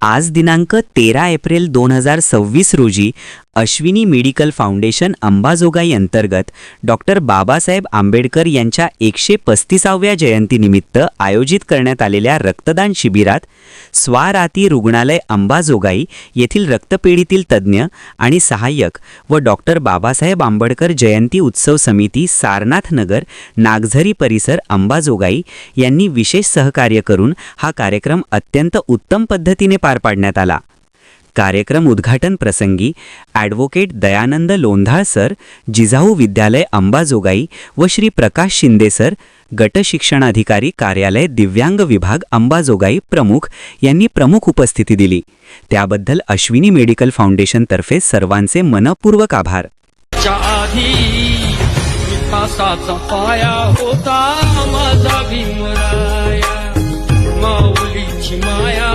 आज दिनांक 13 एप्रिल 2026 रोजी अश्विनी मेडिकल फाउंडेशन अंबाजोगाई अंतर्गत डॉक्टर बाबासाहेब आंबेडकर यांच्या 135व्या जयंतीनिमित्त आयोजित करण्यात आलेल्या रक्तदान शिबिरात स्वाराती रुग्णालय अंबाजोगाई येथील रक्तपेढीतील तज्ज्ञ आणि सहाय्यक व डॉक्टर बाबासाहेब आंबेडकर जयंती उत्सव समिती सारनाथ नगर नागझरी परिसर अंबाजोगाई यांनी विशेष सहकार्य करून हा कार्यक्रम अत्यंत उत्तम पद्धतीने पार पाडण्यात आला। कार्यक्रम उद्घाटन प्रसंगी ॲडव्होकेट दयानंद लोंधाळ सर, जिजाऊ विद्यालय अंबाजोगाई व श्री प्रकाश शिंदे सर, गट शिक्षणाधिकारी कार्यालय दिव्यांग विभाग अंबाजोगाई प्रमुख यांनी प्रमुख उपस्थिती दिली। त्याबद्दल अश्विनी मेडिकल फाउंडेशन तर्फे सर्वांचे मनपूर्वक आभार। पाया होता माझा भीमराया, माऊलीची माया